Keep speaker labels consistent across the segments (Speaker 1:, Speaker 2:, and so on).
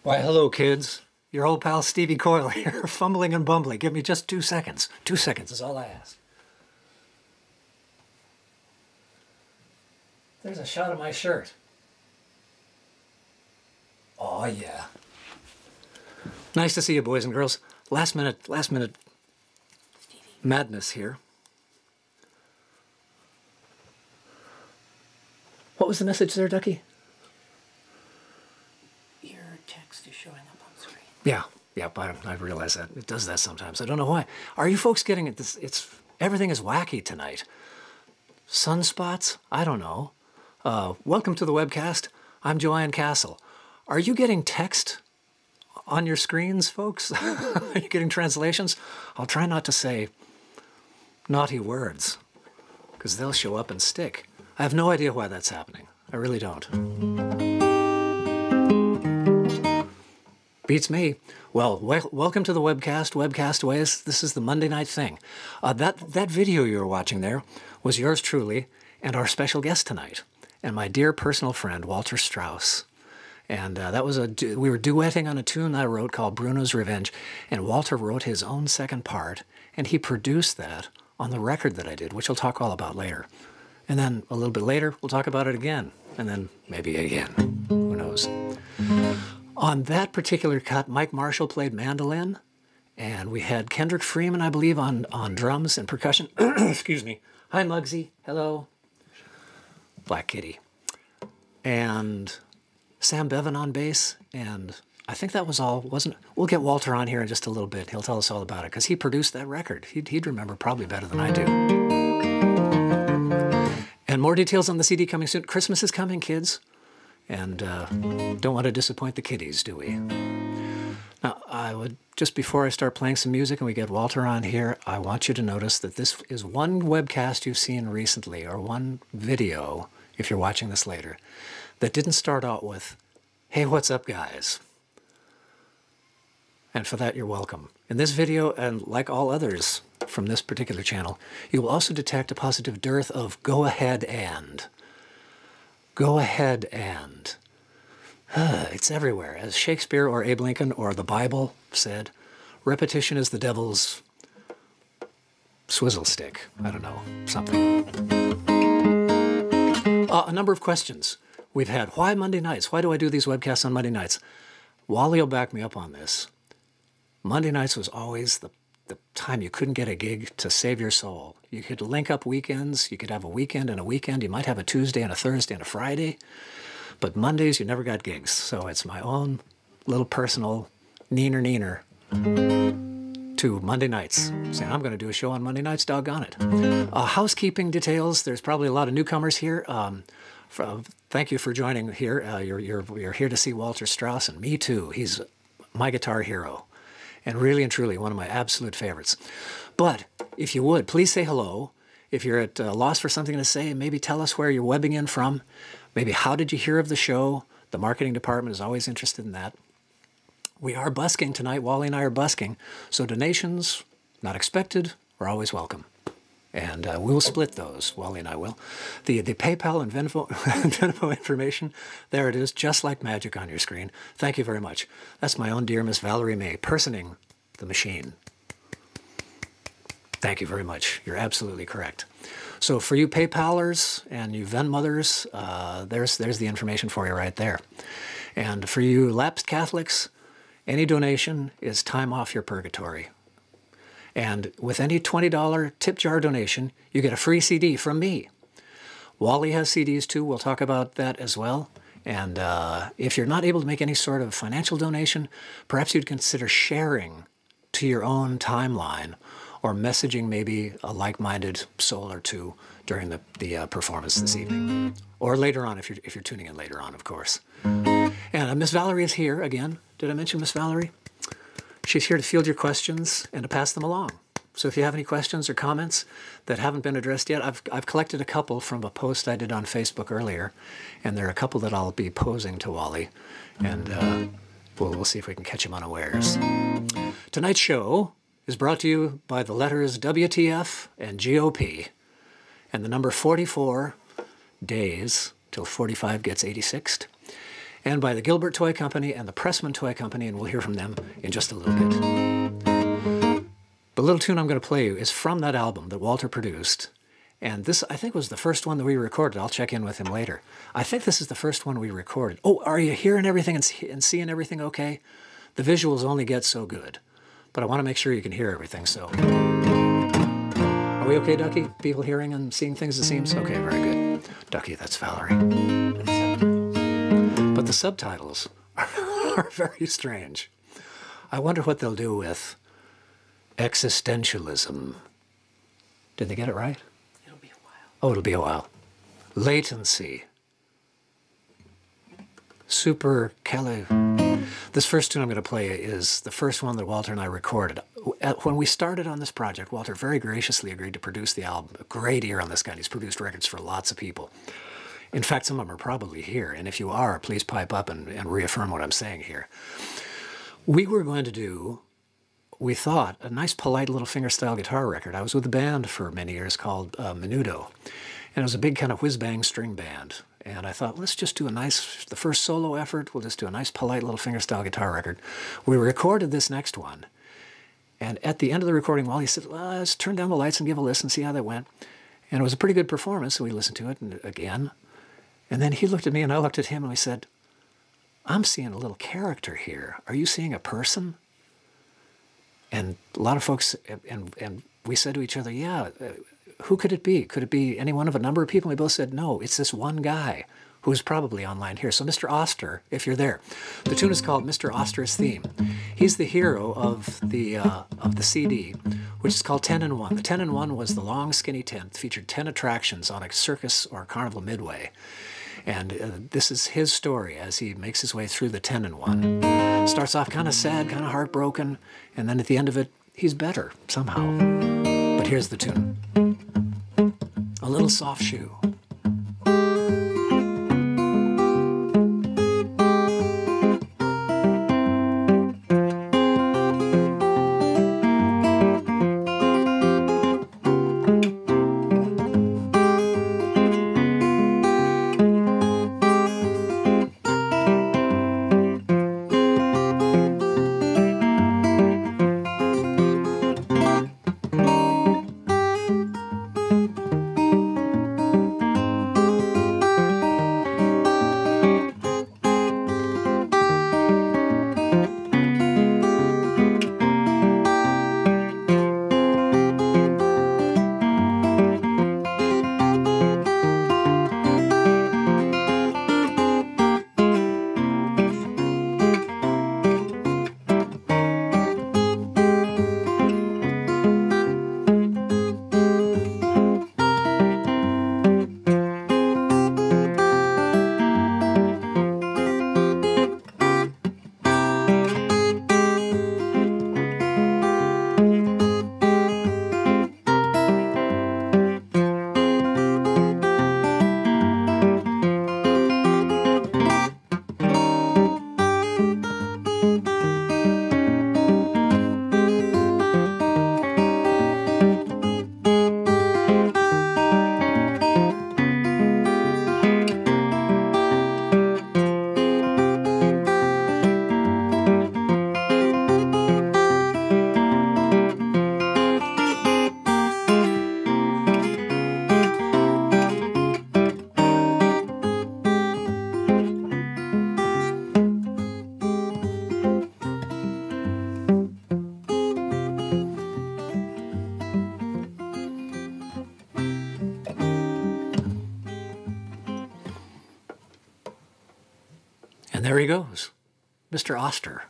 Speaker 1: Why, hello, kids. Your old pal Stevie Coyle here, fumbling and bumbling. Give me just 2 seconds. 2 seconds is all I ask. There's a shot of my shirt. Oh, yeah. Nice to see you, boys and girls. Last minute madness here. What was the message there, Ducky?
Speaker 2: Your text is showing up on screen.
Speaker 1: Yeah, I realize that. It does that sometimes. I don't know why. Are you folks getting it? Everything is wacky tonight. Sunspots? I don't know. Welcome to the webcast. I'm Joanne Castle. Are you getting text on your screens, folks? Are you getting translations? I'll try not to say naughty words, because they'll show up and stick. I have no idea why that's happening. I really don't. Beats me. Well, welcome to the webcast, Webcastaways. This is the Monday night thing. That video you were watching there was yours truly and our special guest tonight, and my dear personal friend, Walter Strauss. And that was we were duetting on a tune I wrote called Bruno's Revenge, and Walter wrote his own second part, and he produced that on the record that I did, which we'll talk all about later. And then a little bit later, we'll talk about it again, and then maybe again. Who knows? On that particular cut, Mike Marshall played mandolin, and we had Kendrick Freeman, I believe, on drums and percussion. Excuse me. Hi, Muggsy. Hello. Black Kitty. And Sam Bevan on bass, and I think that was all, wasn't it? We'll get Walter on here in just a little bit. He'll tell us all about it, because he produced that record. He'd remember probably better than I do. And more details on the CD coming soon. Christmas is coming, kids. And don't want to disappoint the kiddies, do we? Now, just before I start playing some music and we get Walter on here, I want you to notice that this is one webcast you've seen recently, or one video, if you're watching this later, that didn't start out with, "Hey, what's up, guys?" And for that, you're welcome. In this video, and like all others from this particular channel, you will also detect a positive dearth of go ahead and. Go ahead and. It's everywhere. As Shakespeare or Abe Lincoln or the Bible said, repetition is the devil's swizzle stick. I don't know, something. A number of questions we've had. Why Monday nights? Why do I do these webcasts on Monday nights? Wally will back me up on this. Monday nights was always the time you couldn't get a gig to save your soul. You could link up weekends. You could have a weekend and a weekend. You might have a Tuesday and a Thursday and a Friday. But Mondays, you never got gigs. So it's my own little personal neener to Monday nights. Saying, I'm going to do a show on Monday nights, doggone it. Housekeeping details. There's probably a lot of newcomers here. Thank you for joining here. You're here to see Walter Strauss, and me too. He's my guitar hero. And really and truly, one of my absolute favorites. But if you would, please say hello. If you're at a loss for something to say, maybe tell us where you're webbing in from. Maybe how did you hear of the show? The marketing department is always interested in that. We are busking tonight. Wally and I are busking. So donations, not expected, are always welcome. And we'll split those, Wally and I will. The PayPal and Venmo information, there it is, just like magic on your screen. Thank you very much. That's my own dear Miss Valerie May, personing the machine. Thank you very much. You're absolutely correct. So for you PayPalers and you Venmothers, there's the information for you right there. And for you lapsed Catholics, any donation is time off your purgatory. And with any $20 tip jar donation, you get a free CD from me. Wally has CDs too. We'll talk about that as well. And if you're not able to make any sort of financial donation, perhaps you'd consider sharing to your own timeline or messaging maybe a like-minded soul or two during the performance this evening. Or later on, if you're tuning in later on, of course. And Miss Valerie is here again. Did I mention Miss Valerie? She's here to field your questions and to pass them along. So if you have any questions or comments that haven't been addressed yet, I've collected a couple from a post I did on Facebook earlier, and there are a couple that I'll be posing to Wally, and we'll see if we can catch him unawares. Tonight's show is brought to you by the letters WTF and GOP, and the number 44 days till 45 gets 86th. and by the Gilbert Toy Company and the Pressman Toy Company, and we'll hear from them in just a little bit. The little tune I'm going to play you is from that album that Walter produced, and this, I think, was the first one that we recorded. I'll check in with him later. I think this is the first one we recorded. Oh, are you hearing everything and seeing everything okay? The visuals only get so good, but I want to make sure you can hear everything, so... Are we okay, Ducky? People hearing and seeing things it seems? Okay, very good. Ducky, that's Valerie. But the subtitles are very strange. I wonder what they'll do with existentialism. Did they get it right?
Speaker 2: It'll be a while.
Speaker 1: Oh, it'll be a while. Latency. This first tune I'm going to play is the first one that Walter and I recorded. When we started on this project, Walter very graciously agreed to produce the album. A great ear on this guy. He's produced records for lots of people. In fact, some of them are probably here. And if you are, please pipe up and reaffirm what I'm saying here. We were going to do, we thought, a nice, polite little fingerstyle guitar record. I was with a band for many years called Minuto. And it was a big kind of whiz-bang string band. And I thought, let's just do the first solo effort, we'll just do a nice, polite little fingerstyle guitar record. We recorded this next one. And at the end of the recording, Wally said, let's turn down the lights and give a listen, see how that went. And it was a pretty good performance, so we listened to it again. And then he looked at me and I looked at him and we said, I'm seeing a little character here. Are you seeing a person? And a lot of folks, and we said to each other, yeah, who could it be? Could it be any one of a number of people? We both said, no, it's this one guy who's probably online here. So Mr. Oster, if you're there. The tune is called Mr. Oster's Theme. He's the hero of the CD, which is called 10 in 1. The 10 in 1 was the long, skinny tent, featured 10 attractions on a circus or carnival midway. And this is his story as he makes his way through the 10 in 1. Starts off kind of sad, kind of heartbroken, and then at the end of it, he's better somehow. But here's the tune. A Little Soft Shoe. And there he goes, Mr. Oster.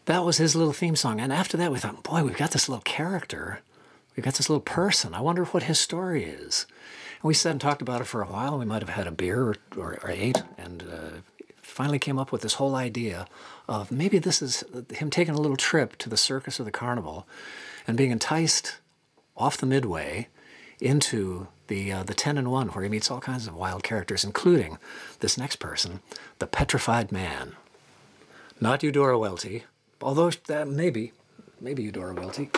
Speaker 1: That was his little theme song. And after that, we thought, boy, we've got this little character. We've got this little person. I wonder what his story is. And we sat and talked about it for a while. We might have had a beer or 8, and finally came up with this whole idea of maybe this is him taking a little trip to the circus or the carnival and being enticed off the midway into the 10 in 1, where he meets all kinds of wild characters, including this next person, the Petrified Man. Not Eudora Welty, although maybe Eudora Welty,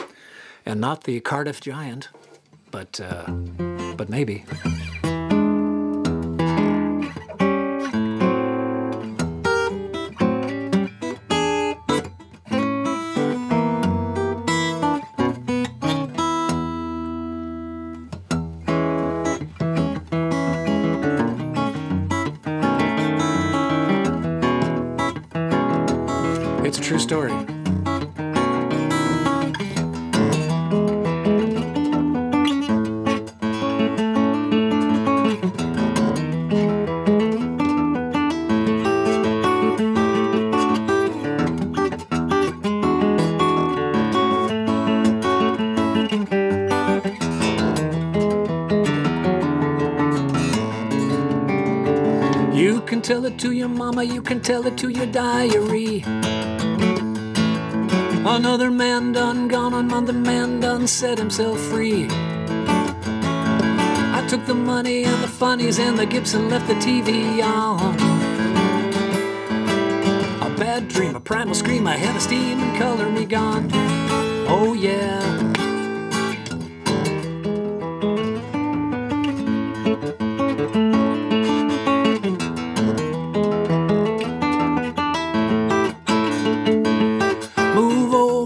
Speaker 1: and not the Cardiff Giant, but maybe. It's a true story. You can tell it to your mama, you can tell it to your diary. Another man done gone, another man done set himself free. I took the money and the funnies and the Gibson left the TV on. A bad dream, a primal scream, a head of steam and color me gone. Oh yeah.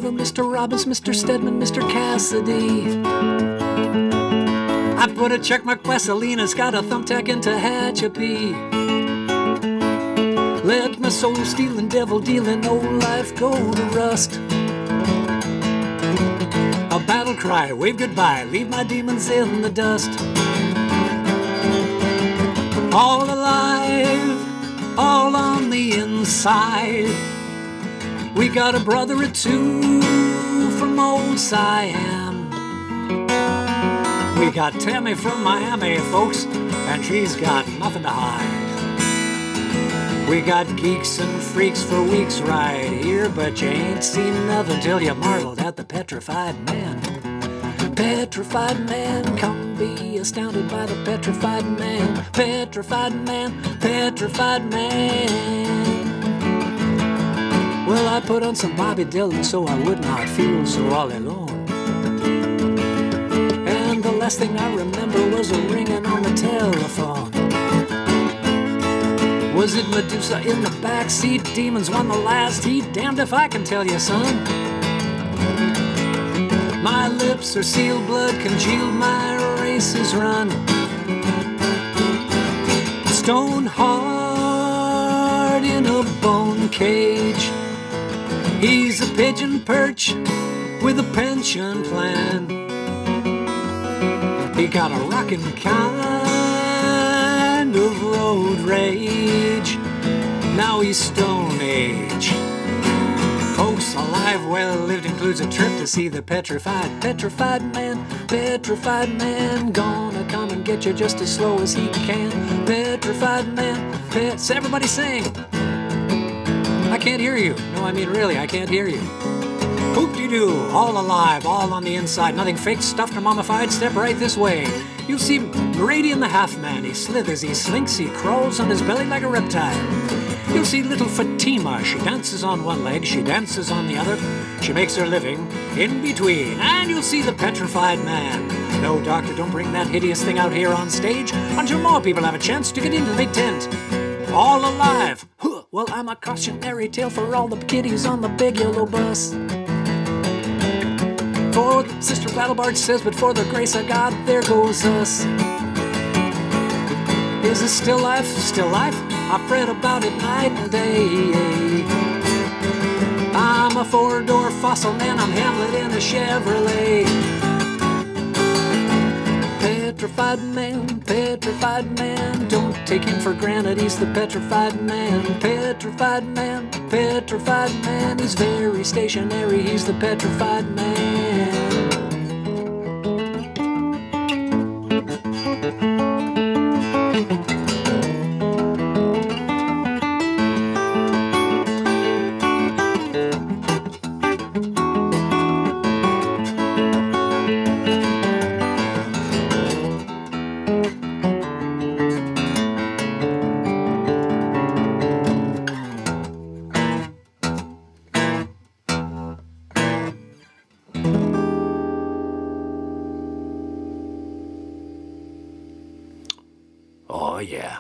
Speaker 1: Mr. Robbins, Mr. Stedman, Mr. Cassidy. I put a checkmark by Selena's, got a thumbtack into Hatchapee. Let my soul stealing, devil dealing, old life go to rust. A battle cry, wave goodbye, leave my demons in the dust. All alive, all on the inside. We got a brother or two from old Siam. We got Tammy from Miami, folks, and she's got nothing to hide. We got geeks and freaks for weeks right here, but you ain't seen nothing till you marveled at the petrified man. Petrified man, come be astounded by the petrified man. Petrified man, petrified man. Well, I put on some Bobby Dylan so I would not feel so all alone. And the last thing I remember was a ringing on the telephone. Was it Medusa in the backseat? Demons won the last heat. Damned if I can tell you, son. My lips are sealed, blood congealed, my race is run. Stone hard in a bone cage. He's a pigeon perch with a pension plan. He got a rockin' kind of road rage. Now he's Stone Age. Folks alive, well lived includes a trip to see the petrified man. Petrified man, gonna come and get you just as slow as he can. Petrified man, everybody sing. I can't hear you. No, I mean really, I can't hear you. Hoop-de-doo, all alive, all on the inside. Nothing fake, stuffed, or mummified. Step right this way. You'll see Grady and the Half-Man. He slithers, he slinks, he crawls on his belly like a reptile. You'll see little Fatima. She dances on one leg, she dances on the other. She makes her living in between. And you'll see the petrified man. No, doctor, don't bring that hideous thing out here on stage until more people have a chance to get into the big tent. All alive. Huh. Well, I'm a cautionary tale for all the kiddies on the big yellow bus. For Sister Battlebarge says, but for the grace of God, there goes us. Is it still life? Still life? I fret about it night and day. I'm a four-door fossil man, I'm Hamlet in a Chevrolet. Petrified man, don't take him for granted, he's the petrified man. Petrified man, he's very stationary, he's the petrified man. Oh, yeah.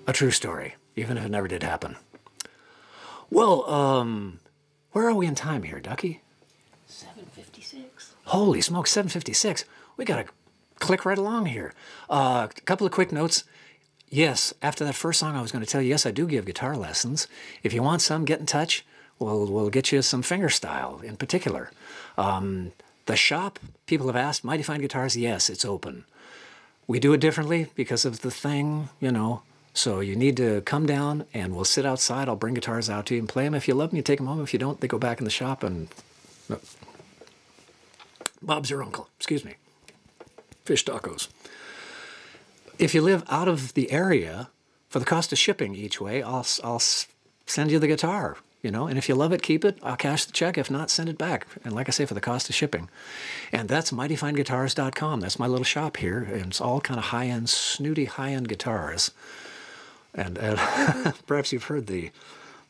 Speaker 1: A true story, even if it never did happen. Well, where are we in time here, Ducky?
Speaker 2: 7:56.
Speaker 1: Holy smokes, 7:56. We got to click right along here. A couple of quick notes. Yes, after that first song, I was going to tell you, yes, I do give guitar lessons. If you want some, get in touch. We'll get you some fingerstyle in particular. The shop, people have asked, Mighty Fine Guitars, yes, it's open. We do it differently because of the thing, you know. So you need to come down and we'll sit outside. I'll bring guitars out to you and play them. If you love them, you take them home. If you don't, they go back in the shop and... No. Bob's your uncle. Excuse me. Fish tacos. If you live out of the area, for the cost of shipping each way, I'll send you the guitar, you know. And if you love it, keep it. I'll cash the check. If not, send it back. And like I say, for the cost of shipping. And that's mightyfineguitars.com. That's my little shop here. And it's all kind of high-end, snooty high-end guitars. And perhaps you've heard the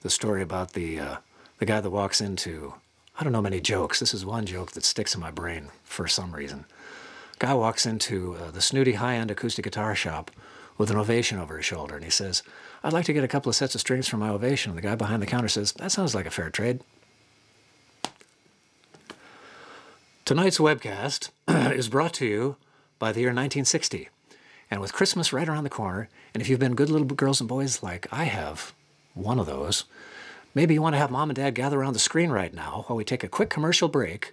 Speaker 1: story about the guy that walks into, I don't know many jokes. This is one joke that sticks in my brain for some reason. Guy walks into the snooty high-end acoustic guitar shop with an Ovation over his shoulder, and he says, I'd like to get a couple of sets of strings for my Ovation. And the guy behind the counter says, that sounds like a fair trade. Tonight's webcast is brought to you by the year 1960. And with Christmas right around the corner, and if you've been good little girls and boys like I have, one of those, maybe you want to have Mom and Dad gather around the screen right now while we take a quick commercial break,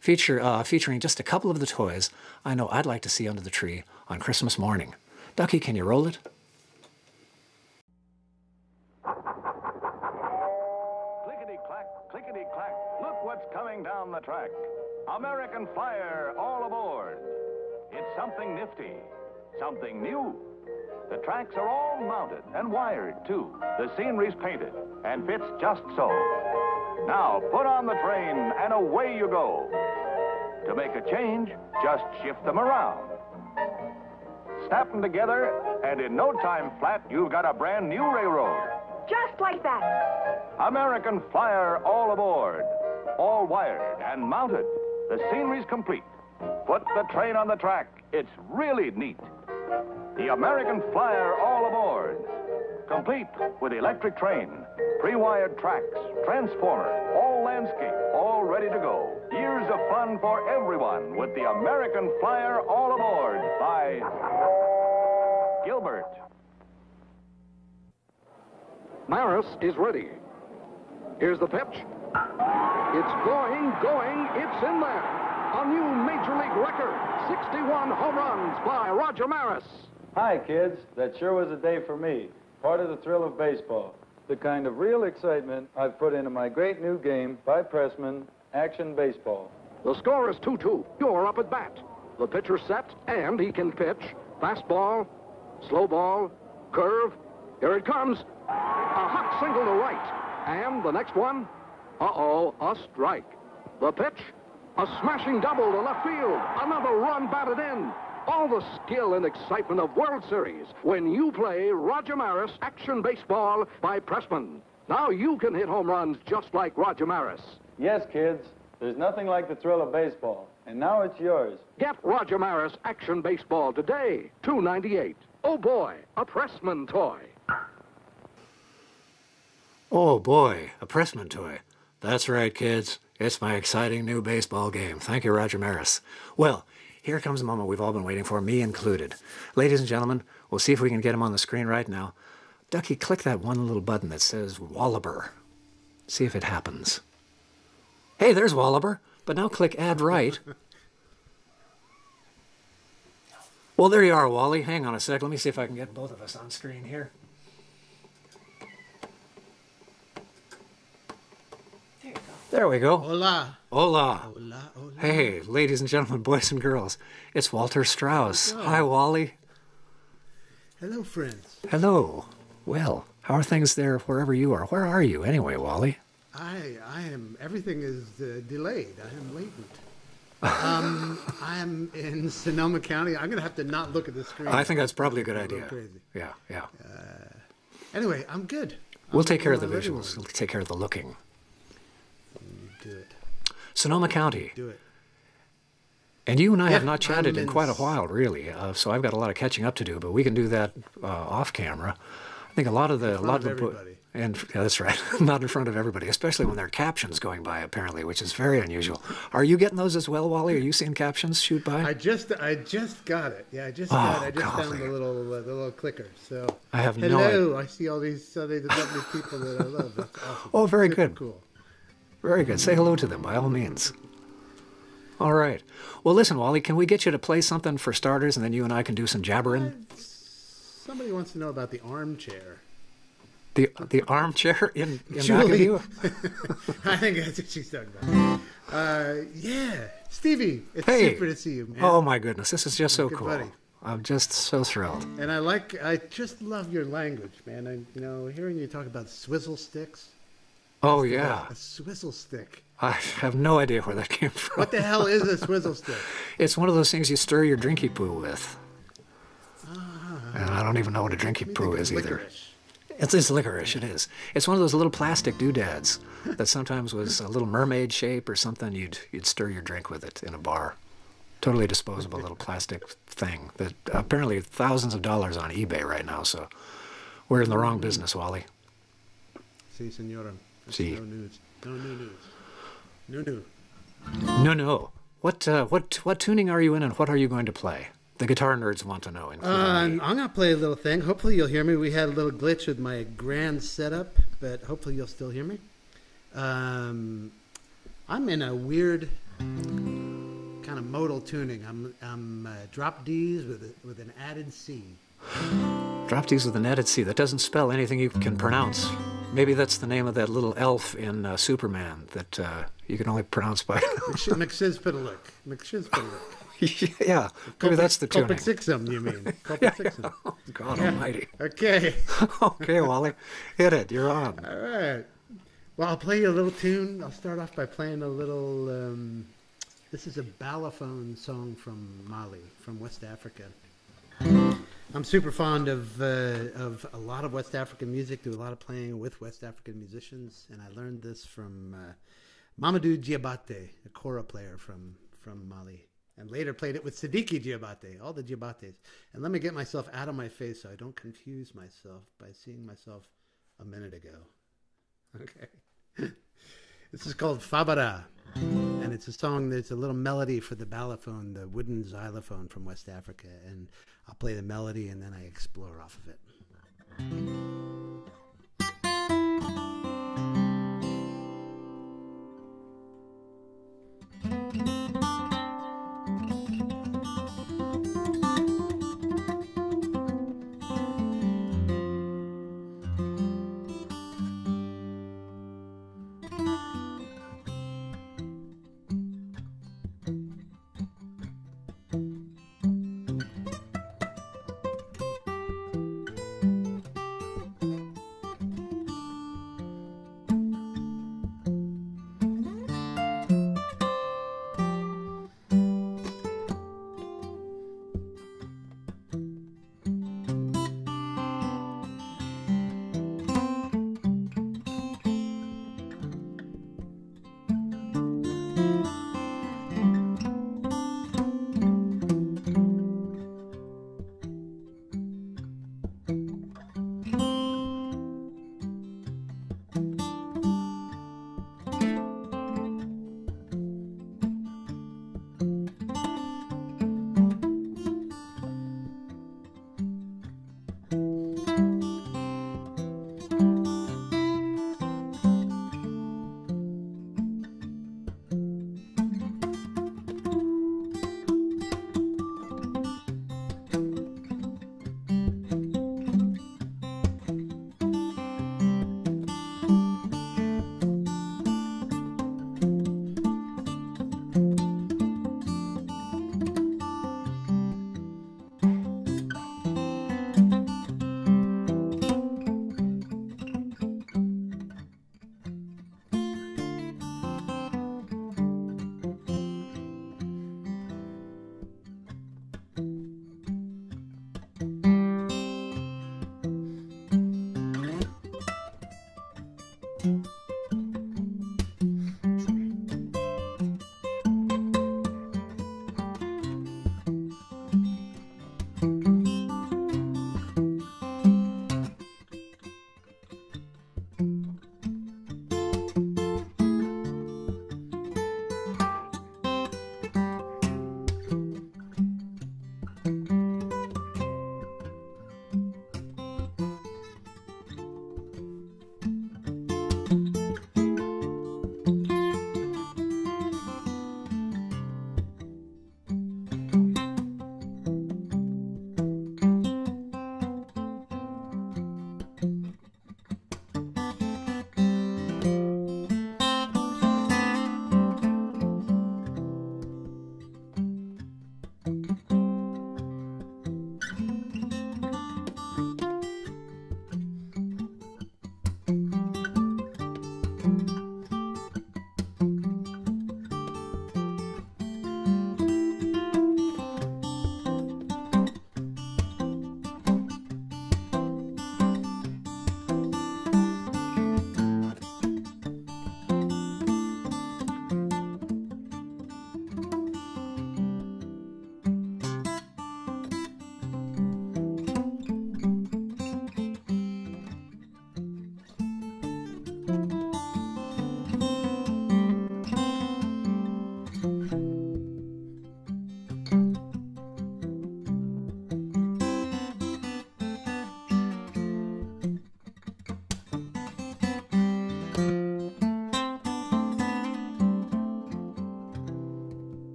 Speaker 1: featuring just a couple of the toys I know I'd like to see under the tree on Christmas morning. Ducky, can you roll it?
Speaker 3: Clickety-clack, clickety-clack, look what's coming down the track. American Flyer, all aboard. It's something nifty, something new. The tracks are all mounted and wired, too. The scenery's painted and fits just so. Now, put on the train and away you go. To make a change, just shift them around. Snap them together, and in no time flat, you've got a brand new railroad.
Speaker 4: Just like that.
Speaker 3: American Flyer, all aboard. All wired and mounted. The scenery's complete. Put the train on the track. It's really neat. The American Flyer, all aboard. Complete with electric train, pre-wired tracks, transformer, all landscape, all ready to go. Years of fun for everyone with the American Flyer, all aboard by Gilbert.
Speaker 5: Maris is ready. Here's the pitch. It's going, it's in there. A new Major League record, 61 home runs by Roger Maris.
Speaker 6: Hi, kids. That sure was a day for me. Part of the thrill of baseball. The kind of real excitement I've put into my great new game by Pressman, Action Baseball.
Speaker 5: The score is 2-2. You're up at bat. The pitcher's set, and he can pitch. Fastball, slow ball, curve. Here it comes. A hot single to right. And the next one, a strike. The pitch, a smashing double to left field. Another run batted in. All the skill and excitement of World Series when you play Roger Maris Action Baseball by Pressman. Now you can hit home runs just like Roger Maris.
Speaker 6: Yes, kids. There's nothing like the thrill of baseball. And now it's yours.
Speaker 5: Get Roger Maris Action Baseball today, $2.98. Oh boy, a Pressman toy.
Speaker 1: Oh boy, a Pressman toy. That's right, kids. It's my exciting new baseball game. Thank you, Roger Maris. Well, here comes the moment we've all been waiting for, me included. Ladies and gentlemen, we'll see if we can get him on the screen right now. Ducky, click that one little button that says Wallaber. See if it happens. Hey, there's Wallaber. But now click Add Right. Well, there you are, Wally. Hang on a sec. Let me see if I can get both of us on screen here.
Speaker 2: There you go.
Speaker 1: There we go.
Speaker 7: Hola.
Speaker 1: Hola.
Speaker 7: Hola, hola.
Speaker 1: Hey, ladies and gentlemen, boys and girls. It's Walter Strauss. Hi, Wally.
Speaker 7: Hello, friends.
Speaker 1: Hello. Well, how are things there wherever you are? Where are you anyway, Wally?
Speaker 7: I am, everything is delayed. I am latent. I am in Sonoma County. I'm going to have to not look at the screen.
Speaker 1: I think that's probably a good idea.
Speaker 7: Crazy.
Speaker 1: Yeah, yeah.
Speaker 7: Anyway, I'm good.
Speaker 1: We'll take care of the
Speaker 7: I'm ready.
Speaker 1: visuals. We'll take care of the looking.
Speaker 7: You do it.
Speaker 1: Sonoma County.
Speaker 7: Do it.
Speaker 1: And you and I have
Speaker 7: Yeah,
Speaker 1: not chatted
Speaker 7: I'm
Speaker 1: in
Speaker 7: in
Speaker 1: quite a while, really. So I've got a lot of catching up to do, but we can do that off camera. I think a lot of the
Speaker 7: everybody.
Speaker 1: And yeah, that's right. Not in front of everybody, especially when there are captions going by, apparently, which is very unusual. Are you getting those as well, Wally? Are you seeing captions shoot by?
Speaker 7: I just got it. Yeah, I just got it. I just found the little clicker. So
Speaker 1: I have no
Speaker 7: hello.
Speaker 1: idea.
Speaker 7: I see all these lovely people that I love. That's awesome.
Speaker 1: Oh, very
Speaker 7: Super
Speaker 1: good.
Speaker 7: Cool.
Speaker 1: Very good. Say hello to them, by all means. All right. Well, listen, Wally, can we get you to play something for starters, and then you and I can do some jabbering?
Speaker 7: Somebody wants to know about the armchair.
Speaker 1: The armchair in
Speaker 7: Julie.
Speaker 1: McAdoo?
Speaker 7: I think that's what she's talking about. Yeah. Stevie, it's
Speaker 1: Hey.
Speaker 7: super to see you, man.
Speaker 1: Oh, my goodness. This is just so
Speaker 7: Good
Speaker 1: cool.
Speaker 7: buddy.
Speaker 1: I'm just so thrilled.
Speaker 7: And I just love your language, man. Hearing you talk about swizzle sticks.
Speaker 1: Oh, yeah.
Speaker 7: A swizzle stick.
Speaker 1: I have no idea where that came from.
Speaker 7: What the hell is a swizzle stick?
Speaker 1: It's one of those things you stir your drinky poo with. And I don't even know what a drinky poo is either.
Speaker 7: Licorice.
Speaker 1: It's licorice, it is. It's one of those little plastic doodads that sometimes was a little mermaid shape or something. You'd stir your drink with it in a bar. Totally disposable little plastic thing that apparently thousands of dollars on eBay right now. So we're in the wrong business, Wally.
Speaker 7: Si, senora. That's
Speaker 1: Si.
Speaker 7: No news. No new news. No new.
Speaker 1: No. What tuning are you in, and what are you going to play? The guitar nerds want to know.
Speaker 7: I'm going to play a little thing. Hopefully you'll hear me. We had a little glitch with my grand setup, but hopefully you'll still hear me. I'm in a weird kind of modal tuning. I'm drop Ds with an added C.
Speaker 1: Drop D's with an added C. That doesn't spell anything you can pronounce. Maybe that's the name of that little elf in Superman that you can only pronounce by...
Speaker 7: McShizpidalick.
Speaker 1: Yeah, maybe that's the tuning.
Speaker 7: Culpixixum, you mean.
Speaker 1: Yeah.
Speaker 7: Culpixixum.
Speaker 1: God almighty.
Speaker 7: Okay.
Speaker 1: Okay, Wally. Hit it. You're on.
Speaker 7: All right. Well, I'll play you a little tune. I'll start off by playing a little... this is a balafone song from Mali, from West Africa. I'm super fond of a lot of West African music, do a lot of playing with West African musicians, and I learned this from Mamadou Diabate, a kora player from Mali, and later played it with Sidiki Diabate, all the Diabates. And let me get myself out of my face so I don't confuse myself by seeing myself a minute ago. Okay. This is called Fabara, and it's a song that's a little melody for the balafone, the wooden xylophone from West Africa, and I'll play the melody and then I explore off of it.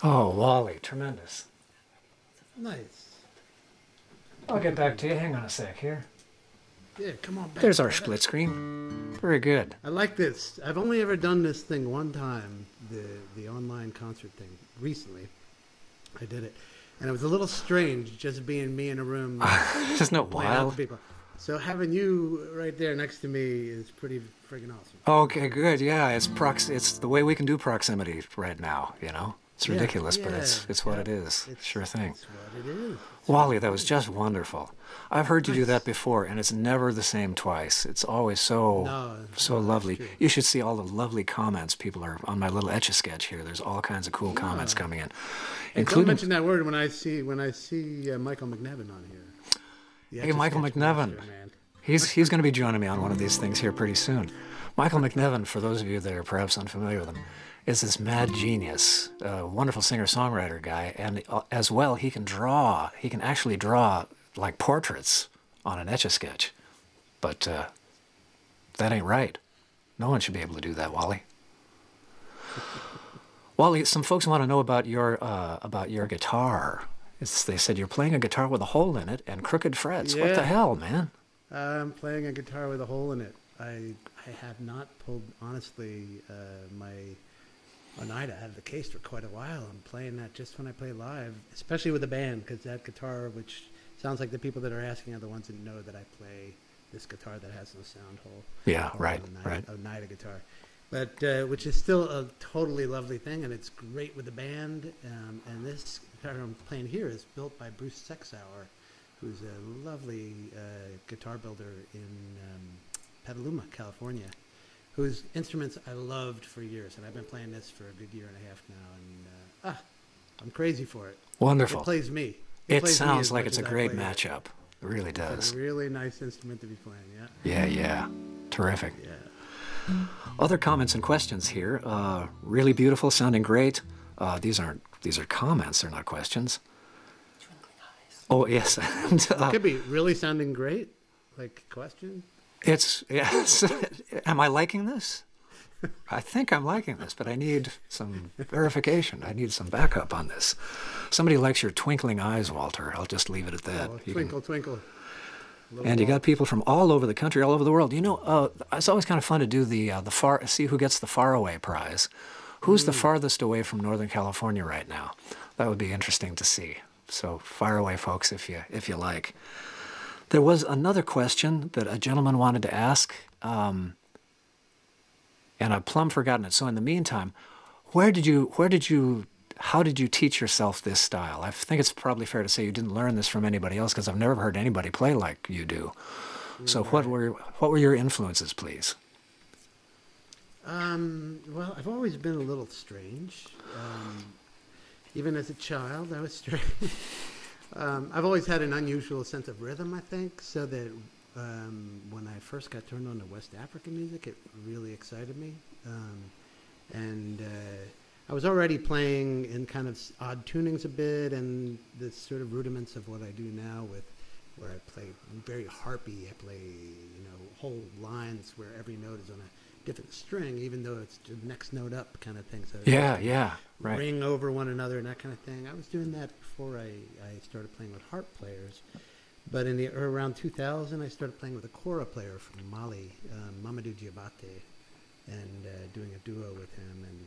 Speaker 1: Oh, Wally, tremendous.
Speaker 7: Nice.
Speaker 1: I'll get back to you. Hang on a sec here.
Speaker 7: Yeah, come on back.
Speaker 1: There's our
Speaker 7: brother.
Speaker 1: split screen. Very good.
Speaker 7: I like this. I've only ever done this thing one time, the online concert thing. Recently, I did it, and it was a little strange just being me in a room.
Speaker 1: Isn't it
Speaker 7: playing out to
Speaker 1: wild?
Speaker 7: people. So having you right there next to me is pretty friggin' awesome.
Speaker 1: Okay, good. Yeah, it's the way we can do proximity right now, you know? It's
Speaker 7: Yeah,
Speaker 1: ridiculous, but
Speaker 7: yeah,
Speaker 1: it's what
Speaker 7: yeah.
Speaker 1: it is. Sure thing.
Speaker 7: It's what it is.
Speaker 1: Wally, that was just wonderful. I've heard you do that before, and it's never the same twice. It's always so
Speaker 7: No,
Speaker 1: lovely.
Speaker 7: true.
Speaker 1: You should see all the lovely comments people are on my little Etch-a-Sketch here. There's all kinds of cool comments coming in,
Speaker 7: Hey, don't
Speaker 1: including
Speaker 7: mention that word when I see Michael McNevin on here. The
Speaker 1: Hey, Michael
Speaker 7: Etch-a-Sketch
Speaker 1: McNevin.
Speaker 7: master, man.
Speaker 1: He's going to be joining me on one of these things here pretty soon. Michael McNevin, for those of you that are perhaps unfamiliar with him, is this mad genius, wonderful singer-songwriter guy, and as well he can draw. He can actually draw like portraits on an Etch-a-Sketch, but that ain't right. No one should be able to do that, Wally. Wally, some folks want to know about your guitar. They said you're playing a guitar with a hole in it and crooked frets. What the
Speaker 7: Yeah.
Speaker 1: hell, man?
Speaker 7: I'm playing a guitar with a hole in it. I have not pulled, honestly, my Oneida out of the case for quite a while. I'm playing that just when I play live, especially with a band, because that guitar, which sounds like the people that are asking are the ones that know that I play this guitar that has no sound hole.
Speaker 1: Yeah,
Speaker 7: Or
Speaker 1: right,
Speaker 7: an
Speaker 1: right.
Speaker 7: Oneida guitar. But which is still a totally lovely thing, and it's great with the band. And this guitar I'm playing here is built by Bruce Sexauer, who's a lovely guitar builder in Petaluma, California, whose instruments I loved for years, and I've been playing this for a good year and a half now, and I'm crazy for it.
Speaker 1: Wonderful.
Speaker 7: It plays me.
Speaker 1: It
Speaker 7: plays me
Speaker 1: sounds
Speaker 7: as
Speaker 1: like
Speaker 7: much
Speaker 1: it's a
Speaker 7: as I
Speaker 1: great
Speaker 7: play it.
Speaker 1: matchup. It really
Speaker 7: It's
Speaker 1: does.
Speaker 7: a really nice instrument to be playing, yeah.
Speaker 1: Yeah, yeah. Terrific.
Speaker 7: Yeah.
Speaker 1: Other comments and questions here. Really beautiful, sounding great. These are comments, they're not questions. Oh, yes. And,
Speaker 7: Could be really sounding great, like question.
Speaker 1: yes. Am I liking this? I think I'm liking this, but I need some verification. I need some backup on this. Somebody likes your twinkling eyes, Walter. I'll just leave it at that.
Speaker 7: Oh,
Speaker 1: You can-
Speaker 7: twinkle, twinkle.
Speaker 1: And you got people from all over the country, all over the world. You know, it's always kind of fun to do see who gets the faraway prize. Who's the farthest away from Northern California right now? That would be interesting to see. So fire away, folks, if you like. There was another question that a gentleman wanted to ask, and I've plumb forgotten it. So in the meantime, how did you teach yourself this style? I think it's probably fair to say you didn't learn this from anybody else, because I've never heard anybody play like you do. So what were your influences, please?
Speaker 7: Well, I've always been a little strange. Even as a child, I was strange. I've always had an unusual sense of rhythm, I think, so that when I first got turned on to West African music, it really excited me. And I was already playing in kind of odd tunings a bit, and the sort of rudiments of what I do now, where I play very harpy. I play, whole lines where every note is on a different string, even though it's the next note up kind of thing. So
Speaker 1: Yeah, right.
Speaker 7: ring over one another and that kind of thing. I was doing that before I started playing with harp players. But around 2000, I started playing with a kora player from Mali, Mamadou Diabate, and doing a duo with him. And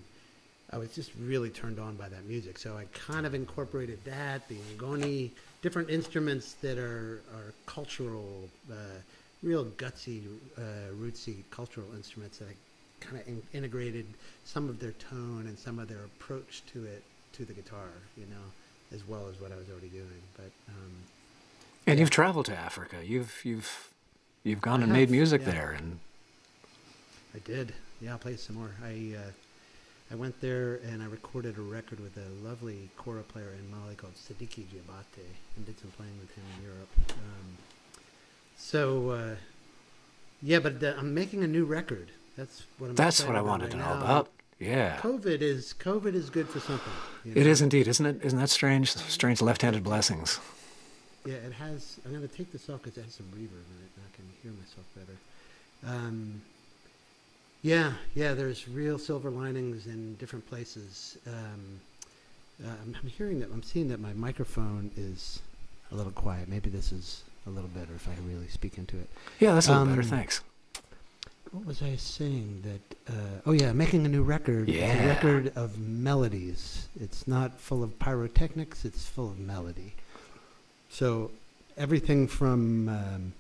Speaker 7: I was just really turned on by that music. So I kind of incorporated that, the ngoni, different instruments that are cultural, real gutsy, rootsy cultural instruments that I kind of integrated some of their tone and some of their approach to it, to the guitar, as well as what I was already doing. But
Speaker 1: And you've traveled to Africa. You've gone and made music there, and
Speaker 7: I did. Yeah, I'll play some more. I went there and I recorded a record with a lovely kora player in Mali called Sidiki Diabate, and did some playing with him in Europe. But I'm making a new record. That's what I'm.
Speaker 1: that's
Speaker 7: excited
Speaker 1: what I
Speaker 7: about
Speaker 1: wanted
Speaker 7: right
Speaker 1: to know
Speaker 7: now.
Speaker 1: about. Yeah.
Speaker 7: COVID is good for something.
Speaker 1: It is indeed, isn't it? Isn't that strange? Strange left-handed blessings.
Speaker 7: Yeah, it has. I'm going to take this off because it has some reverb in it, and I can hear myself better. Yeah. There's real silver linings in different places. I'm hearing that. I'm seeing that my microphone is a little quiet. Maybe this is a little better if I really speak into it.
Speaker 1: Yeah, that's a little better. Thanks.
Speaker 7: What was I saying? That oh yeah, making a new record.
Speaker 1: Yeah.
Speaker 7: It's a record of melodies. It's not full of pyrotechnics. It's full of melody. So everything from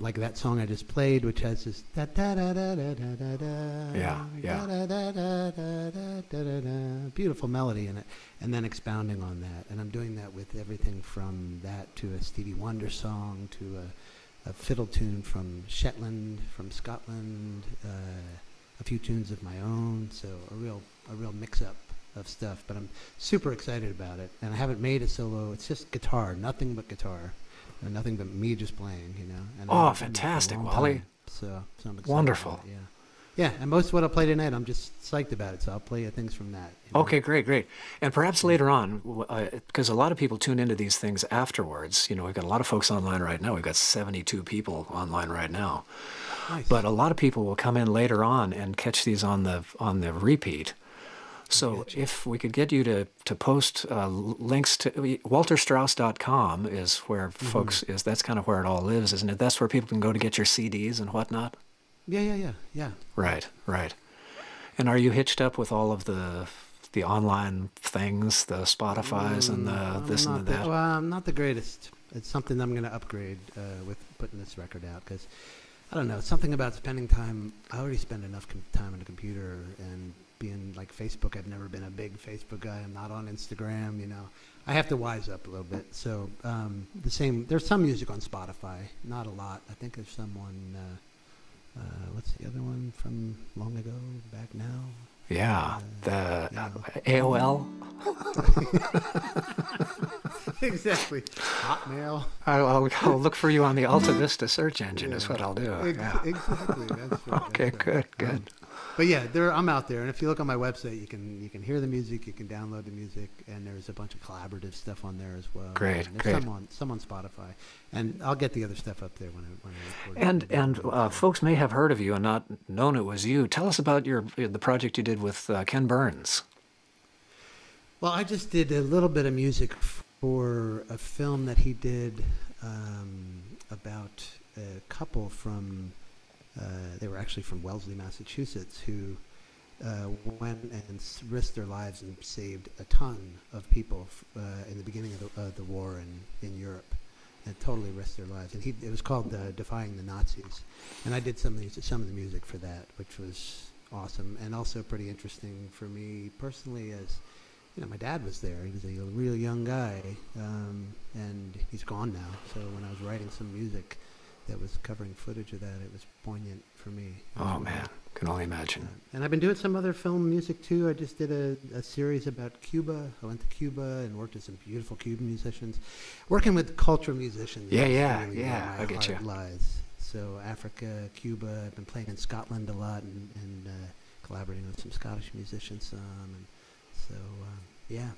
Speaker 7: like that song I just played, which has this da da da da da da da da,
Speaker 1: Yeah, yeah.
Speaker 7: da da da da da da da, beautiful melody in it, and then expounding on that. And I'm doing that with everything from that to a Stevie Wonder song to a fiddle tune from Shetland, from Scotland, a few tunes of my own. So a real mix-up of stuff. But I'm super excited about it, and I haven't made a solo. It's just guitar, nothing but guitar. Nothing but me just playing, you know. And
Speaker 1: Oh, fantastic, Wally.
Speaker 7: So I'm excited.
Speaker 1: Wonderful.
Speaker 7: About it, yeah. And most of what I'll play tonight, I'm just psyched about it. So I'll play things from that. You know?
Speaker 1: Okay, great. And perhaps later on, because a lot of people tune into these things afterwards. You know, we've got a lot of folks online right now. We've got 72 people online right now.
Speaker 7: Nice.
Speaker 1: But a lot of people will come in later on and catch these on the repeat. So if we could get you to post links to walterstrauss.com is where folks is. That's kind of where it all lives, isn't it? That's where people can go to get your CDs and whatnot.
Speaker 7: Yeah.
Speaker 1: Right. And are you hitched up with all of the online things, the Spotify's and the this and that?
Speaker 7: Well, I'm not the greatest. It's something I'm going to upgrade with putting this record out because I don't know, something about spending time. I already spend enough time on the computer and being like Facebook. I've never been a big Facebook guy. I'm not on Instagram, you know. I have to wise up a little bit. So there's some music on Spotify, not a lot. I think there's someone, what's the other one from long ago, back now?
Speaker 1: Yeah, AOL.
Speaker 7: Exactly. Hotmail.
Speaker 1: I'll look for you on the Alta Vista search engine is what I'll do.
Speaker 7: Exactly. That's right.
Speaker 1: Okay,
Speaker 7: that's right.
Speaker 1: good.
Speaker 7: But yeah, I'm out there, and if you look on my website, you can hear the music, you can download the music, and there's a bunch of collaborative stuff on there as well.
Speaker 1: Great,
Speaker 7: and
Speaker 1: great.
Speaker 7: Some on Spotify, and I'll get the other stuff up there when I record.
Speaker 1: And folks may have heard of you and not known it was you. Tell us about the project you did with Ken Burns.
Speaker 7: Well, I just did a little bit of music for a film that he did about a couple from. They were actually from Wellesley, Massachusetts, who went and risked their lives and saved a ton of people in the beginning of the war in Europe, and totally risked their lives. And it was called "Defying the Nazis," and I did some of the music for that, which was awesome and also pretty interesting for me personally, as you know, my dad was there. He was a real young guy, and he's gone now. So when I was writing some music that was covering footage of that, it was poignant for me.
Speaker 1: Oh man, can only imagine.
Speaker 7: And I've been doing some other film music too. I just did a series about Cuba. I went to Cuba and worked with some beautiful Cuban musicians. Working with cultural musicians.
Speaker 1: Yeah,
Speaker 7: really
Speaker 1: I
Speaker 7: where my
Speaker 1: get you.
Speaker 7: heart lies. So Africa, Cuba. I've been playing in Scotland a lot and collaborating with some Scottish musicians. And so yeah.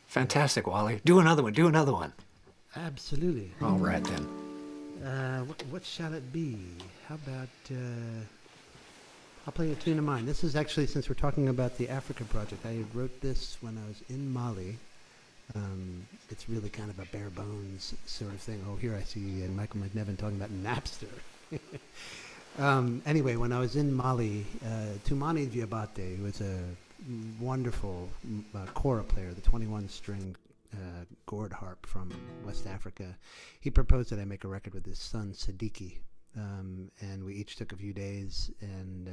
Speaker 1: Fantastic, Wally. Do another one.
Speaker 7: Absolutely.
Speaker 1: All right then.
Speaker 7: What shall it be? How about, I'll play a tune of mine. This is actually, since we're talking about the Africa project, I wrote this when I was in Mali. It's really kind of a bare bones sort of thing. Oh, here I see Michael McNevin talking about Napster. Anyway, when I was in Mali, Toumani Diabate was a wonderful kora player, the 21-string gourd harp from West Africa. He proposed that I make a record with his son Siddiqui, and we each took a few days and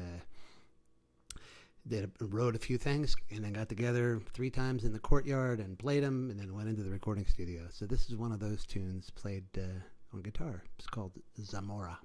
Speaker 7: wrote a few things, and then got together 3 times in the courtyard and played them, and then went into the recording studio. So this is one of those tunes played on guitar. It's called Zamora.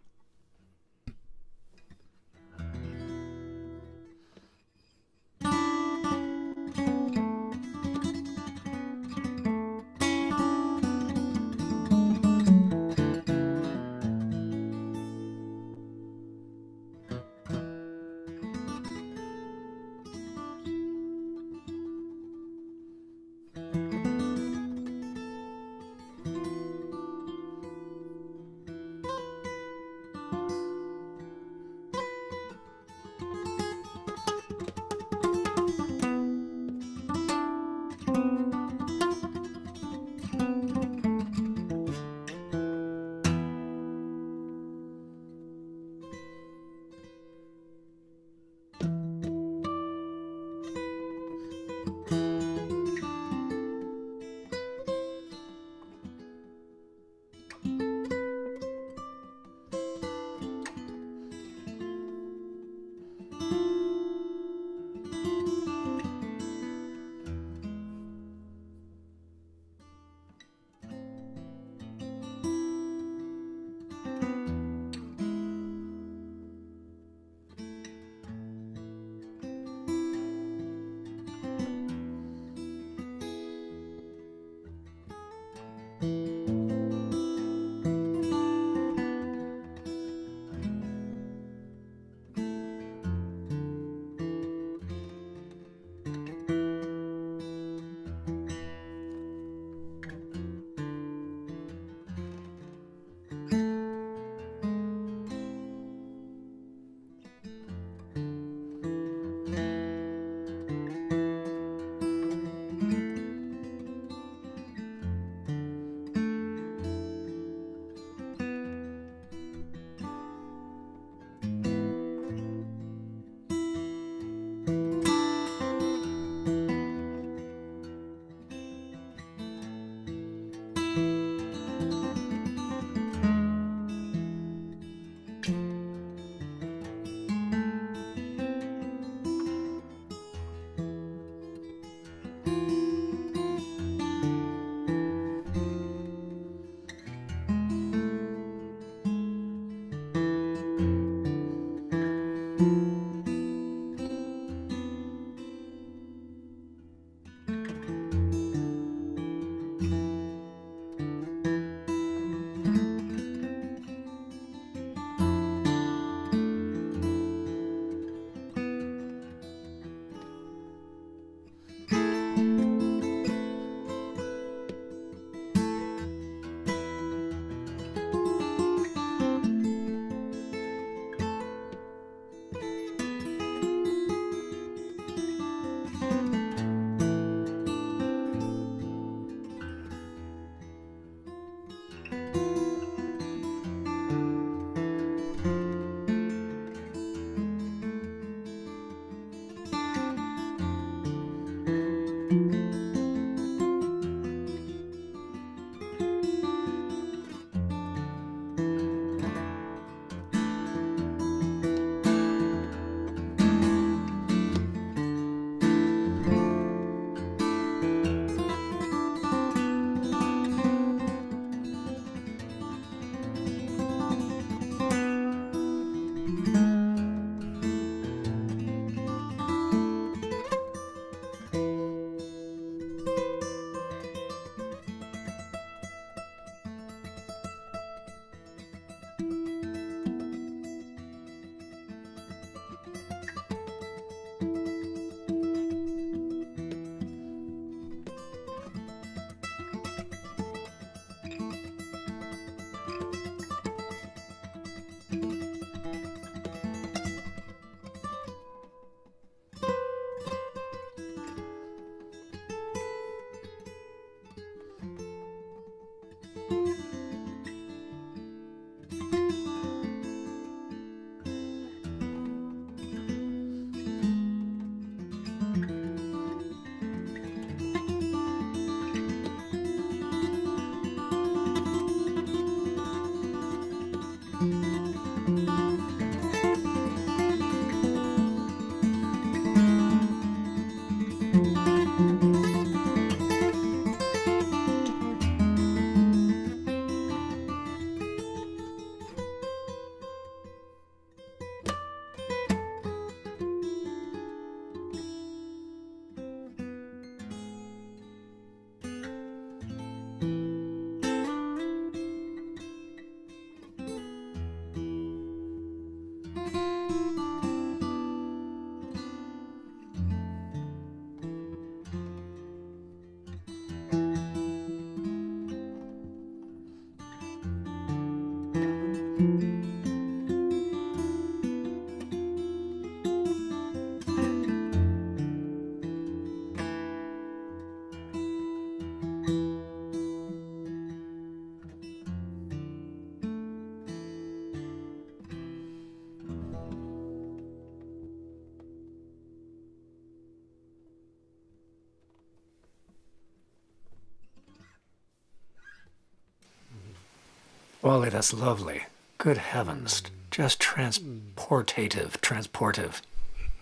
Speaker 1: Wally, that's lovely. Good heavens. Just transportive.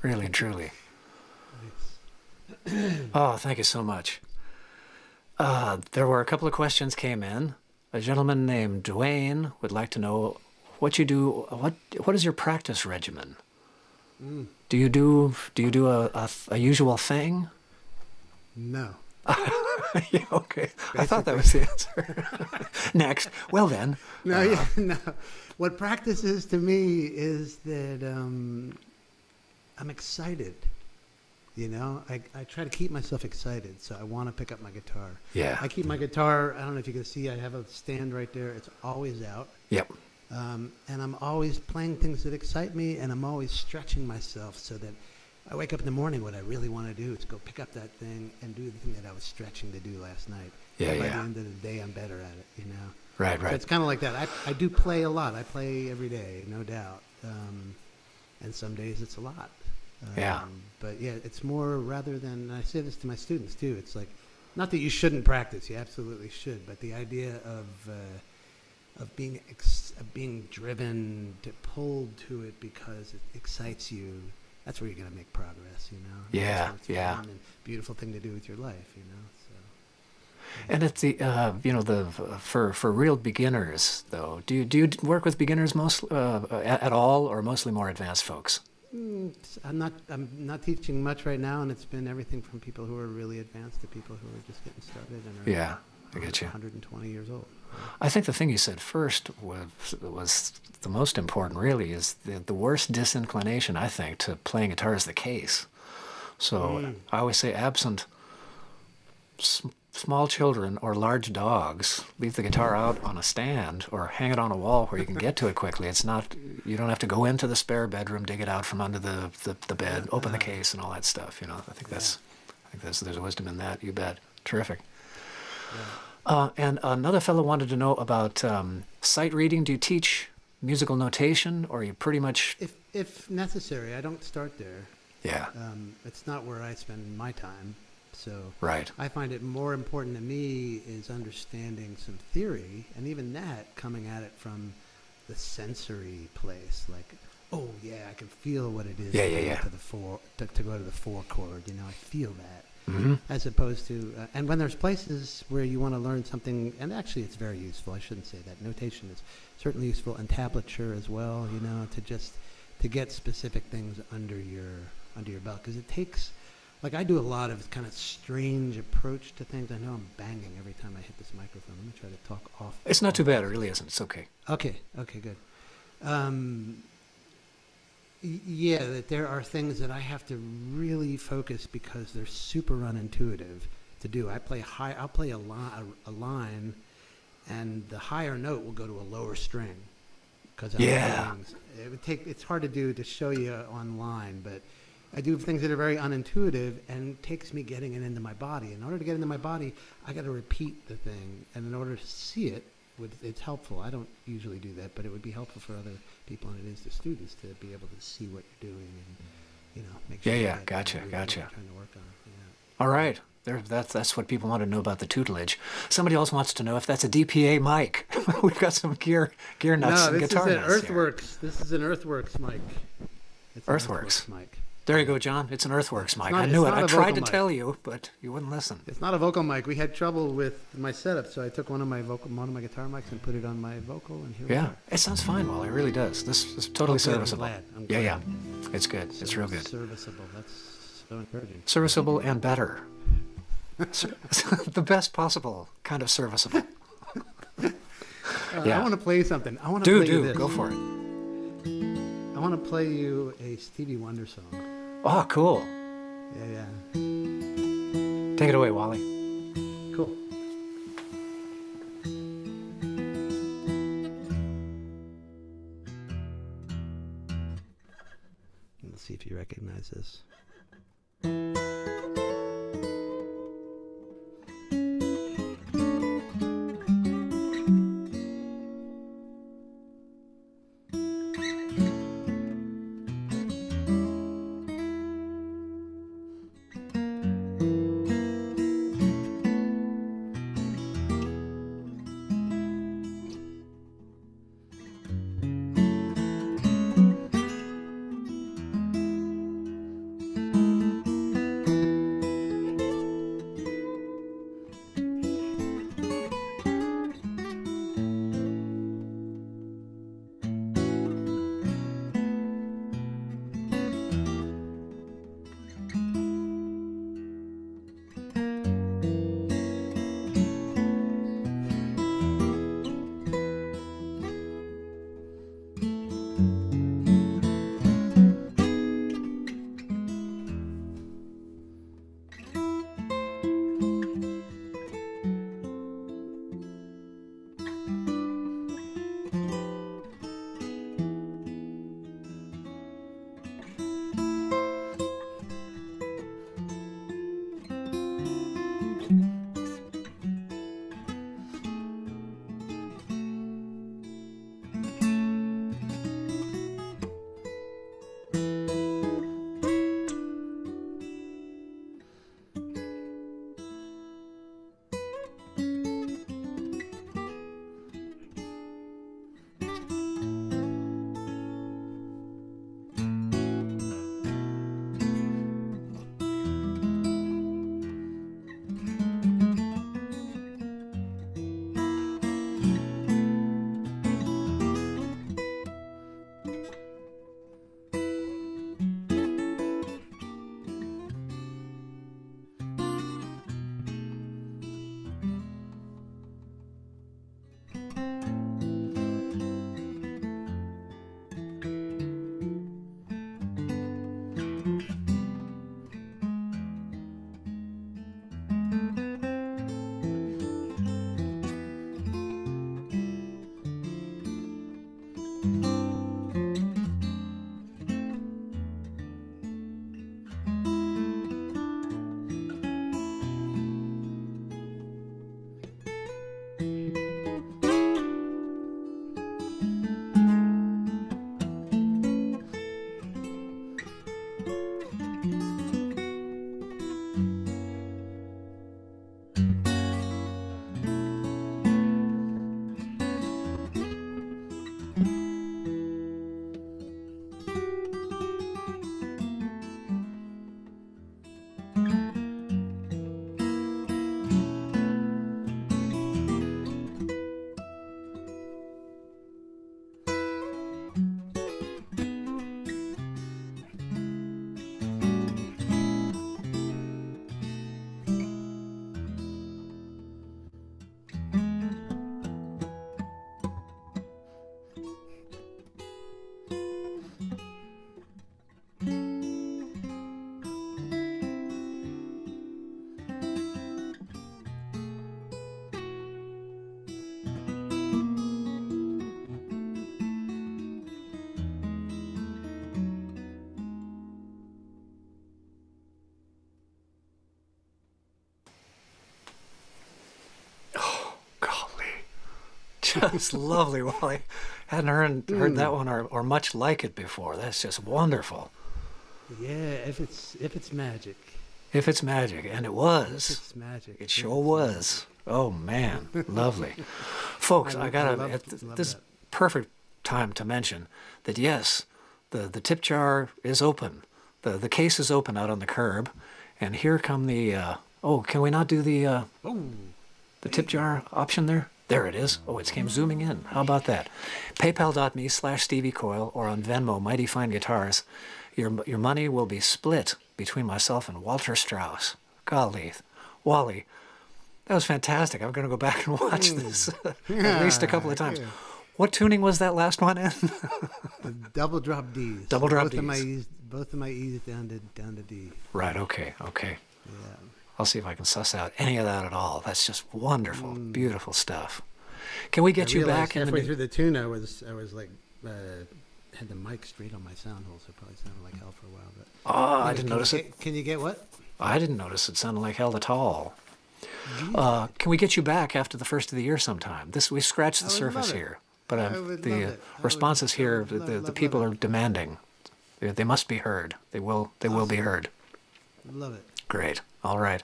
Speaker 1: Really and truly. Oh, thank you so much. There were a couple of questions came in. A gentleman named Dwayne would like to know what you do. What is your practice regimen? Do you do a usual thing?
Speaker 7: No.
Speaker 1: Yeah, okay. Basically. I thought that was the answer. Next. Well then.
Speaker 7: No. What practice is to me is that I'm excited. You know, I try to keep myself excited, so I want to pick up my guitar.
Speaker 1: Yeah.
Speaker 7: I keep my guitar, I don't know if you can see, I have a stand right there. It's always out.
Speaker 1: Yep.
Speaker 7: And I'm always playing things that excite me, and I'm always stretching myself so that I wake up in the morning, what I really want to do is go pick up that thing and do the thing that I was stretching to do last night.
Speaker 1: Yeah,
Speaker 7: and by
Speaker 1: yeah.
Speaker 7: the end of the day, I'm better at it, you know.
Speaker 1: Right.
Speaker 7: So it's kind of like that. I do play a lot. I play every day, no doubt. And some days it's a lot.
Speaker 1: Yeah.
Speaker 7: But yeah, it's more rather than, I say this to my students too, it's like, not that you shouldn't practice, you absolutely should, but the idea of being driven, pulled to it because it excites you, that's where you're going to make progress, you know?
Speaker 1: Yeah,
Speaker 7: It's
Speaker 1: yeah.
Speaker 7: fun and beautiful thing to do with your life, you know? So.
Speaker 1: And it's the for real beginners though. Do you work with beginners mostly at all, or mostly more advanced folks?
Speaker 7: I'm not teaching much right now, and it's been everything from people who are really advanced to people who are just getting started and are
Speaker 1: Yeah, I get you.
Speaker 7: 120 years old.
Speaker 1: I think the thing you said first was the most important. Really, is the worst disinclination, I think, to playing guitar is the case. So I always say, absent small children or large dogs, leave the guitar out on a stand or hang it on a wall where you can get to it quickly. It's not, you don't have to go into the spare bedroom, dig it out from under the bed, open the case and all that stuff. You know, I think there's a wisdom in that. You bet. Terrific. Yeah. And another fellow wanted to know about sight reading. Do you teach musical notation, or are you pretty much?
Speaker 7: If necessary, I don't start there.
Speaker 1: Yeah.
Speaker 7: It's not where I spend my time. So
Speaker 1: right.
Speaker 7: I find it more important to me is understanding some theory, and even that coming at it from the sensory place, like, oh yeah, I can feel what it is to go to the four chord. You know, I feel that. Mm-hmm. As opposed to, and when there's places where you want to learn something, and actually it's very useful. I shouldn't say that. Notation is certainly useful, and tablature as well. You know, to get specific things under your belt, because it takes. Like, I do a lot of kind of strange approach to things. I know I'm banging every time I hit this microphone. Let me try to talk off.
Speaker 1: It's not too bad. It really isn't. It's okay.
Speaker 7: Okay, good. Yeah, that there are things that I have to really focus because they're super unintuitive to do. I play high. I'll play a line, and the higher note will go to a lower string. It's hard to do to show you online, but I do things that are very unintuitive, and it takes me getting it into my body. In order to get into my body, I got to repeat the thing, and in order to see it, it's helpful. I don't usually do that, but it would be helpful for other people, and it is to students, to be able to see what you're doing and, you know, make sure.
Speaker 1: Yeah, gotcha.
Speaker 7: Trying to work on it. Yeah.
Speaker 1: All right. That's what people want to know about the tutelage. Somebody else wants to know if that's a DPA mic. We've got some gear nuts and guitar nuts.
Speaker 7: No, this is an Earthworks. This is an Earthworks mic. It's
Speaker 1: Earthworks
Speaker 7: mic.
Speaker 1: There you go, John. It's an Earthworks mic. I knew it. I tried to tell you, but you wouldn't listen.
Speaker 7: It's not a vocal mic. We had trouble with my setup, so I took one of my guitar mics and put it on my vocal, and here we are.
Speaker 1: It sounds fine, Wally. It really does. This is totally serviceable.
Speaker 7: I'm glad.
Speaker 1: Yeah. It's good. It's real good.
Speaker 7: Serviceable. That's so encouraging.
Speaker 1: Serviceable and better. The best possible kind of serviceable.
Speaker 7: I want to play something. I want to play you this.
Speaker 1: Go for it.
Speaker 7: I want to play you a Stevie Wonder song.
Speaker 1: Oh, cool.
Speaker 7: Yeah.
Speaker 1: Take it away, Wally.
Speaker 7: Cool. Let's see if you recognize this.
Speaker 1: just lovely, Wally. Hadn't heard that one or much like it before. That's just wonderful.
Speaker 7: Yeah, if it's magic.
Speaker 1: If it's magic, and it was.
Speaker 7: If it's magic.
Speaker 1: It sure was. Oh man, lovely. Folks, I gotta
Speaker 7: love
Speaker 1: at this
Speaker 7: that.
Speaker 1: perfect time to mention that yes, the tip jar is open. The case is open out on the curb, and here come the can we not do the tip jar option there? There it is. Oh, it came zooming in. How about that? PayPal.me/Stevie Coyle or on Venmo, Mighty Fine Guitars. Your money will be split between myself and Walter Strauss. Golly, Wally, that was fantastic. I'm going to go back and watch this at least a couple of times.
Speaker 7: Yeah.
Speaker 1: What tuning was that last one in?
Speaker 7: The double drop Ds.
Speaker 1: Double drop
Speaker 7: both
Speaker 1: Ds.
Speaker 7: Both of my E's down to D.
Speaker 1: Right, okay.
Speaker 7: Yeah.
Speaker 1: I'll see if I can suss out any of that at all. That's just wonderful, beautiful stuff. Can we get you back in
Speaker 7: halfway
Speaker 1: the
Speaker 7: through the tune? I was like had the mic straight on my sound hole, so it probably sounded like hell for a while. But
Speaker 1: I didn't notice it.
Speaker 7: Can you get what?
Speaker 1: I didn't notice it sounded like hell at all. Can we get you back after the first of the year sometime? We scratched the surface here, but the responses here, the people are demanding. They must be heard. They will be heard.
Speaker 7: Love it.
Speaker 1: Great. All right.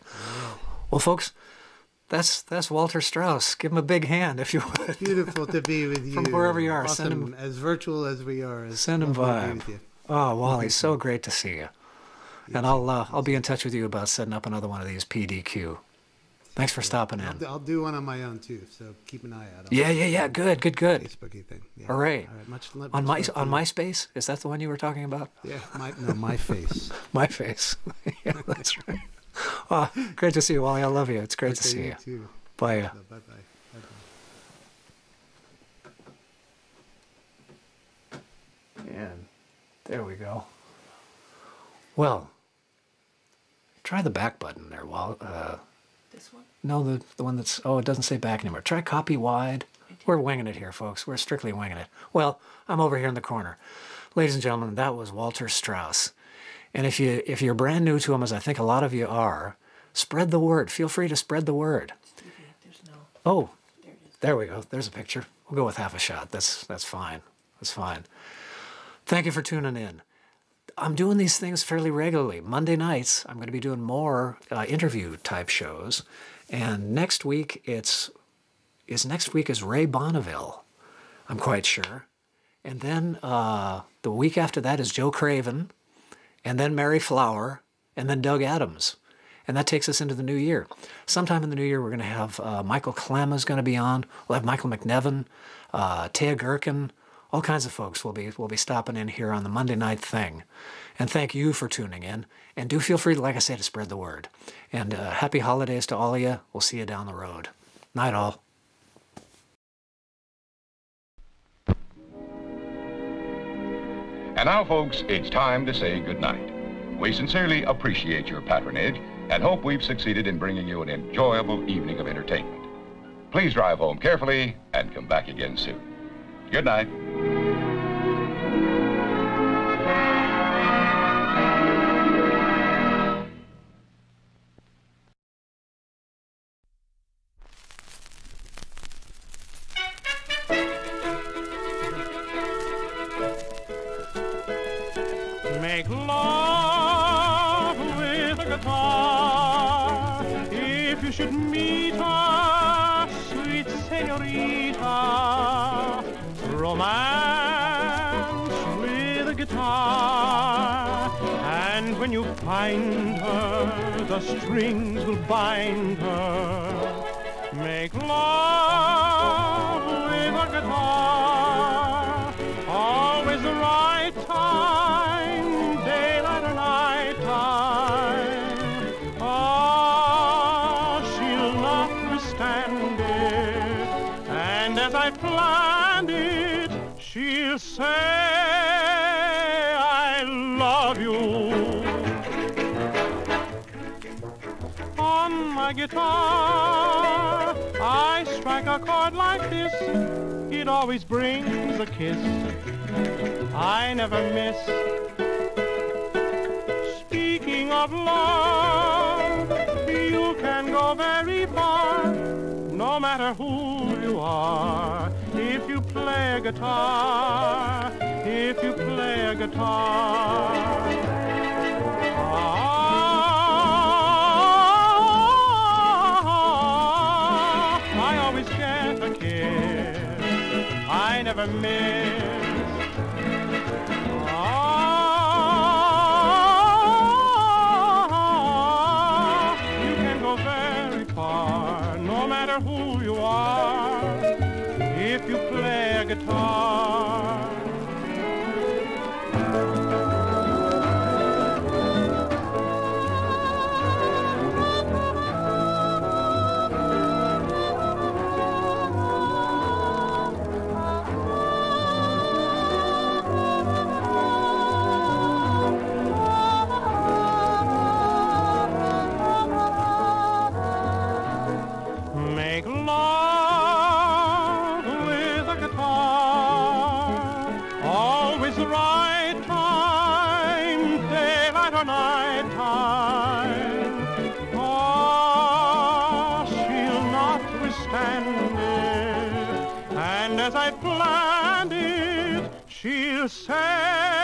Speaker 1: Well, folks, that's Walter Strauss. Give him a big hand if you would.
Speaker 7: Beautiful to be with you.
Speaker 1: From wherever you are.
Speaker 7: Awesome.
Speaker 1: Send him
Speaker 7: as virtual as we are.
Speaker 1: Send him vibe. Oh, Wally, so great to see you. And I'll be in touch with you about setting up another one of these PDQ. Thanks for stopping in.
Speaker 7: I'll do one on my own too, so keep an eye out.
Speaker 1: Yeah. Good.
Speaker 7: Facebooky thing. Yeah.
Speaker 1: Hooray.
Speaker 7: All right, much
Speaker 1: on MySpace? Is that the one you were talking about?
Speaker 7: Yeah. My face.
Speaker 1: My face. Yeah, that's right. Oh, great to see you, Wally. I love you. It's great to see you.
Speaker 7: Too.
Speaker 1: Bye.
Speaker 7: Bye-bye.
Speaker 1: And there we go. Well, try the back button there, Wally.
Speaker 2: This one?
Speaker 1: No, the one that's, it doesn't say back anymore. Try copy wide. We're winging it here, folks. We're strictly winging it. Well, I'm over here in the corner. Ladies and gentlemen, that was Walter Strauss. And if you're brand new to him, as I think a lot of you are, spread the word. Feel free to spread the word.
Speaker 2: There's no...
Speaker 1: Oh,
Speaker 2: There it is.
Speaker 1: there we go. There's a picture. We'll go with half a shot. That's fine. That's fine. Thank you for tuning in. I'm doing these things fairly regularly. Monday nights, I'm going to be doing more interview-type shows. And next week, is Ray Bonneville, I'm quite sure. And then the week after that is Joe Craven, and then Mary Flower, and then Doug Adams. And that takes us into the new year. Sometime in the new year, we're going to have Michael Clemma's going to be on. We'll have Michael McNevin, Taya Gherkin, all kinds of folks will be stopping in here on the Monday night thing. And thank you for tuning in. And do feel free, like I say, to spread the word. And happy holidays to all of you. We'll see you down the road. Night all.
Speaker 8: And now, folks, it's time to say goodnight. We sincerely appreciate your patronage and hope we've succeeded in bringing you an enjoyable evening of entertainment. Please drive home carefully and come back again soon. Good night.
Speaker 9: Make love with a guitar if you should meet her, sweet senorita. Romance with a guitar, and when you find her, the strings will bind her. Make love with a guitar, always the right time, daylight or night time. Ah, she'll not withstand it, and as I planned it, she'll say, I love you. On my guitar, I strike a chord like this, it always brings a kiss. I never miss. Speaking of love, you can go very far, no matter who you are. play a guitar, if you play a guitar. I always get a kiss, I never miss. You can go very far, no matter who you are, if you play a guitar. Make love with a guitar, always the right time, daylight or night time. Oh, she'll not withstand it, and as I planned it, she'll say